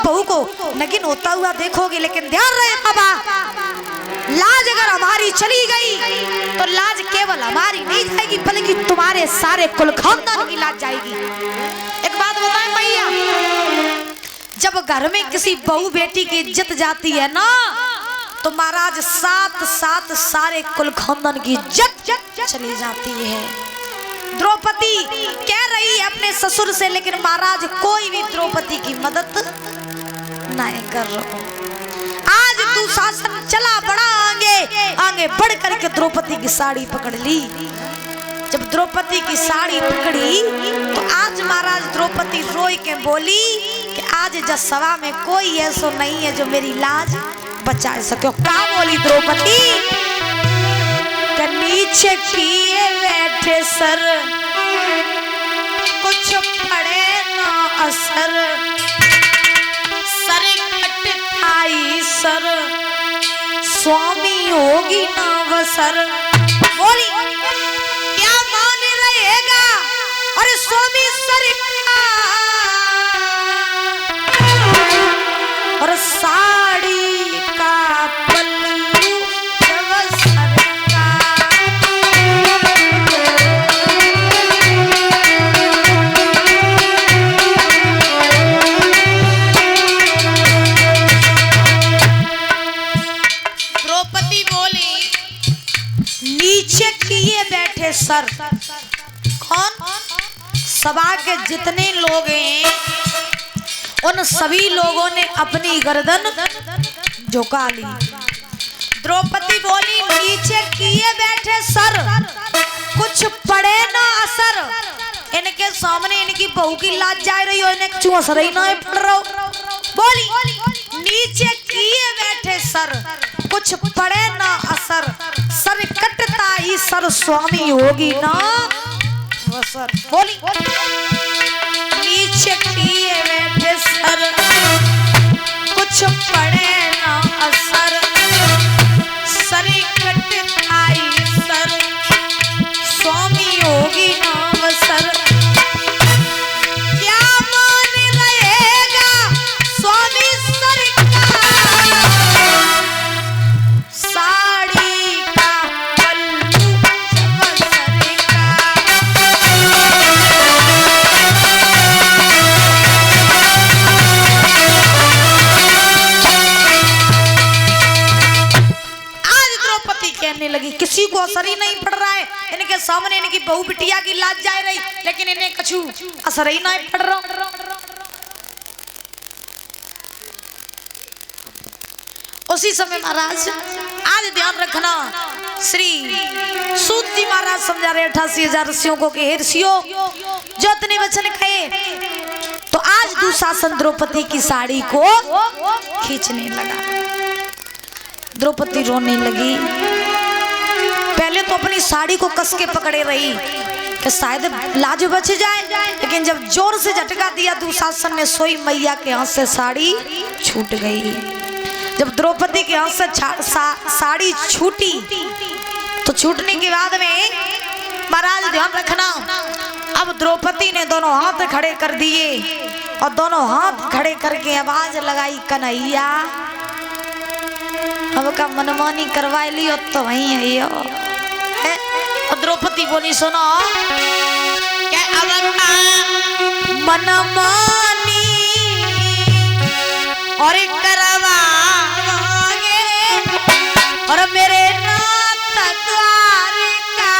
बहू को नगिन होता हुआ देखोगे, लेकिन ध्यान रहे बाबा, लाज अगर हमारी चली गई तो लाज केवल हमारी नहीं जाएगी बल्कि तुम्हारे सारे कुल खानदान की लाज जाएगी। एक बात बताएं भैया, जब घर में किसी बहू बेटी की इज्जत जाती है ना, तो महाराज साथ साथ सारे कुल खानदान की इज्जत चली जाती है। द्रौपदी कह रही है अपने ससुर से, लेकिन महाराज कोई भी द्रौपदी की मदद नहीं कर रहा। आज दुशासन चला बड़ा आगे, आगे बढ़ करके द्रौपदी की साड़ी पकड़ ली। जब द्रौपदी की साड़ी पकड़ी तो आज महाराज द्रौपदी रोई के बोली कि आज जस सभा में कोई ऐसा नहीं है जो मेरी लाज बचा सके। क्या बोली द्रौपदी? नीचे किए बैठे सर, कुछ पड़े ना असर, सर कट आई सर, स्वामी होगी ना वसर। बोली क्या मान रहेगा? अरे स्वामी सर और साड़ी का पल्लू सर। कौन? सभा के जितने लोग हैं उन सभी लोगों ने अपनी गर्दन झुका ली। द्रौपदी बोली नीचे किए बैठे सर, कुछ पड़े ना असर। इनके सामने इनकी बहू की लाज जा रही हो, इन्हें क्यों असर ही ना पड़ रहा हो। बोली नीचे किए बैठे सर, कुछ पड़े ना असर, सर कटता ही सर स्वामी होगी ना वसर। बोली नीचे किए बैठे सर, कुछ पड़े ना असर, सर कटता ही सर स्वामी होगी ना वसर। क्या मान रहेगा स्वामी सर साड़ी का पल्लू वसर का। आज द्रौपदी कहने लगी किसी को असर ही नहीं पड़ रहा है, इनके सामने इनकी बहू बिटिया की लाज जा रही, लेकिन इन्हें कछु असर ही नहीं पड़ रहा। उसी समय महाराज आज ध्यान रखना, श्री सूत जी महाराज समझा रहे 88,000 ऋषियों को कि हे ऋषियों, जो इतने वचन कहे तो आज दुशासन द्रौपदी की साड़ी को खींचने लगा। द्रौपदी रोने लगी। पहले तो अपनी साड़ी को कस के पकड़े रही कि शायद लाज बच जाए, लेकिन जब जोर से झटका दिया दुशासन ने, सोई मैया के हाथ से साड़ी छूट गई। जब द्रौपदी के हाथ से साड़ी छूटी तो छूटने के बाद में महाराज ध्यान रखना, अब द्रौपदी ने दोनों हाथ खड़े कर दिए और दोनों हाथ खड़े करके आवाज लगाई कन्हैया। अब का मनमानी करवाई लियो तो वही है और द्रौपदी बोली सुनो क्या अब मनमानी और करवाओगे और मेरे नाथ द्वार का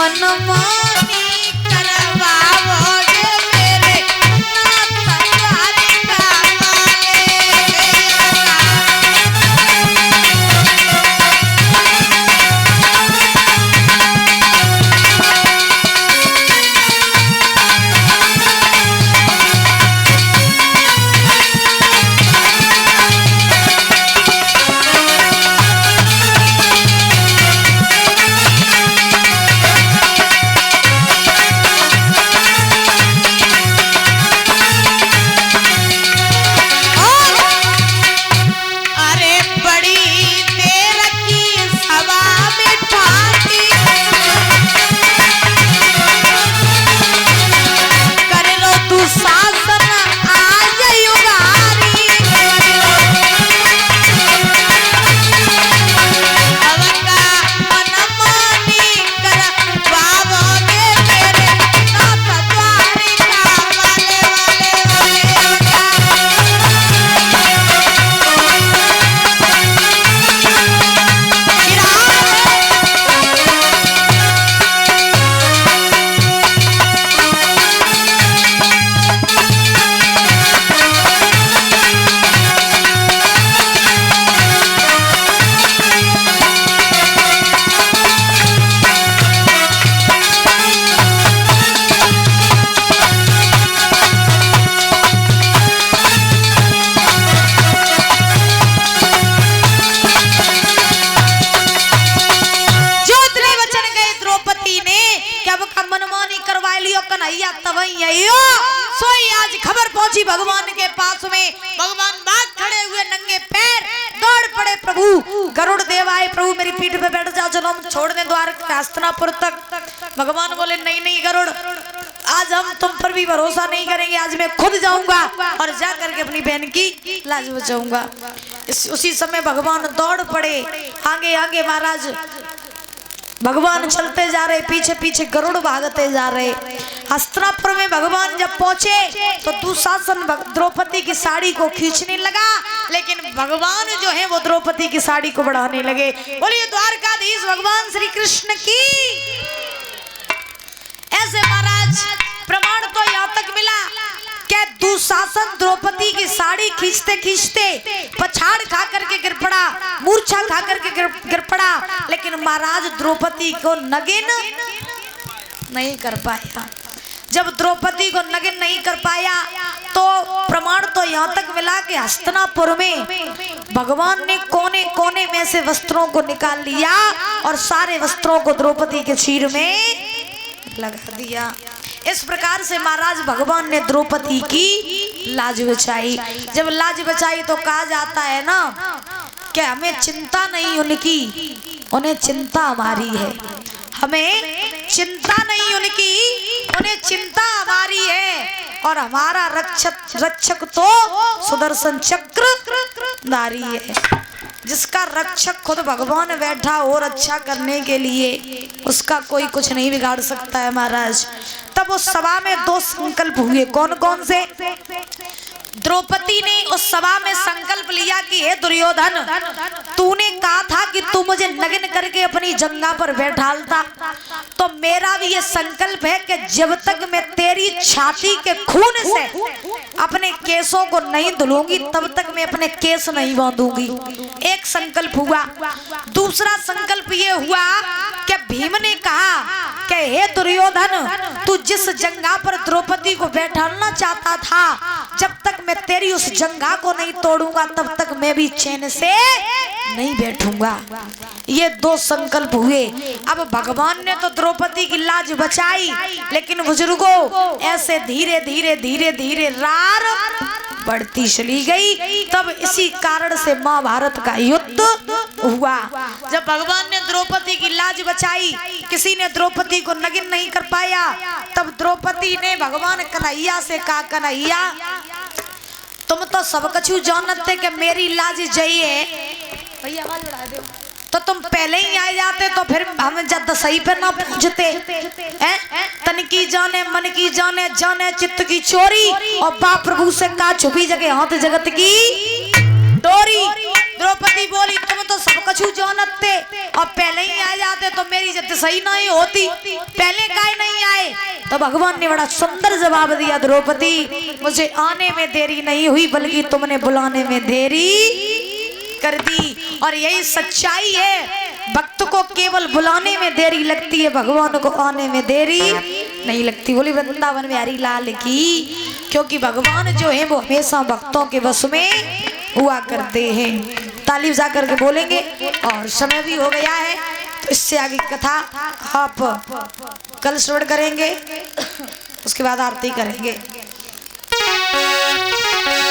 मनमानी करवाओगे मेरे नाथ द्वार का कन्हैया तवई आइयो। सोई आज खबर पहुंची भगवान के पास में। भगवान बाग खड़े हुए नंगे पैर दौड़ पड़े प्रभु। गरुड़ देव आए, प्रभु मेरी पीठ पे बैठ जाओ, चलो हम छोड़ दें द्वार हस्तिनापुर तक। भगवान बोले नहीं नहीं गरुड़, आज हम तुम पर भी भरोसा नहीं करेंगे, आज मैं खुद जाऊंगा और जा करके अपनी बहन की लाज बचाऊंगा। उसी समय भगवान दौड़ पड़े आगे आगे। महाराज भगवान चलते जा रहे, पीछे पीछे गरुड़ भागते जा रहे। हस्तिनापुर में भगवान जब पहुंचे तो दुशासन द्रौपदी की साड़ी को खींचने लगा, लेकिन भगवान जो है वो द्रौपदी की साड़ी को बढ़ाने लगे। बोलिए द्वारकाधीश भगवान श्री कृष्ण की। ऐसे महाराज प्रमाण तो यहाँ तक मिला कि दुशासन द्रौपदी की साड़ी खींचते खींचते पछाड़ खा करके गिर पड़ा, मूर्छा खा करके गिर पड़ा, लेकिन महाराज द्रौपदी को नगिन नहीं कर पाया। जब द्रौपदी को नगिन नहीं कर पाया तो प्रमाण तो यहाँ तक मिला कि हस्तिनापुर में भगवान ने कोने कोने में से वस्त्रों को निकाल लिया और सारे वस्त्रों को द्रौपदी के सिर में लगा दिया। इस प्रकार से महाराज भगवान ने द्रौपदी की लाज बचाई। जब लाज बचाई तो कहा जाता है ना कि हमें चिंता नहीं उनकी, उन्हें चिंता हमारी है। हमें चिंता नहीं उनकी, उन्हें चिंता हमारी है। और हमारा रक्षक तो सुदर्शन चक्रधारी है। जिसका रक्षक खुद भगवान बैठा हो रक्षा करने के लिए, उसका कोई कुछ नहीं बिगाड़ सकता है महाराज। तब उस सभा में दो संकल्प हुए। कौन कौन से? द्रौपदी ने उस सभा में संकल्प लिया कि हे दुर्योधन, तूने कहा था कि तू मुझे नग्न करके अपनी जंगा पर बैठालता, तो मेरा भी ये संकल्प है कि जब तक मैं तेरी छाती के खून से अपने केसों को नहीं धुलूंगी तब तक मैं अपने केस नहीं बांधूंगी। एक संकल्प हुआ। दूसरा संकल्प ये हुआ कि भीम ने कहा कि हे दुर्योधन, तू जिस जंगा पर द्रौपदी को बैठाना चाहता था, जब तक मैं तेरी उस जंगा को नहीं तोड़ूंगा तब तक मैं भी चैन से नहीं बैठूंगा। ये दो संकल्प हुए। अब भगवान ने तो द्रौपदी की लाज बचाई, लेकिन बुजुर्गों ऐसे धीरे धीरे धीरे धीरे रार बढ़ती चली गई। तब इसी कारण से महाभारत का युद्ध हुआ। जब भगवान ने द्रौपदी की लाज बचाई, किसी ने द्रौपदी को नगिन नहीं कर पाया, तब द्रौपदी ने भगवान कन्हैया से कहा, कन्हैया तुम तो सब कछु जानते कि मेरी लाज जई है, भैया आवाज बढ़ा दो, तो तुम पहले ही आ जाते तो फिर हम जब सही पे ना पूछते हैं। तन की जाने मन की जाने, जाने चित्त की चोरी, और बाप प्रभु से कहा छुपी जगह हाथ जगत की डोरी। द्रौपदी बोली तुम तो सब कछु जानते और पहले ही आ जाते तो मेरी इज्जत सही नहीं होती, पहले काहे नहीं आए? तो भगवान ने बड़ा सुंदर जवाब दिया, द्रौपदी मुझे आने में देरी नहीं हुई बल्कि तुमने बुलाने में देरी कर दी। और यही सच्चाई है, भक्त को केवल बुलाने में देरी लगती है, भगवान को आने में देरी नहीं लगती। बोली वृंदावन बिहारी लाल की। क्योंकि भगवान जो है वो हमेशा भक्तों के वश में हुआ करते हैं। ताली बजा करके बोलेंगे। और समय भी हो गया है तो इससे आगे कथा आप कल श्रवण करेंगे, उसके बाद आरती करेंगे।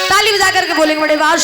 ताली बजा करके बोलेंगे बड़े बात।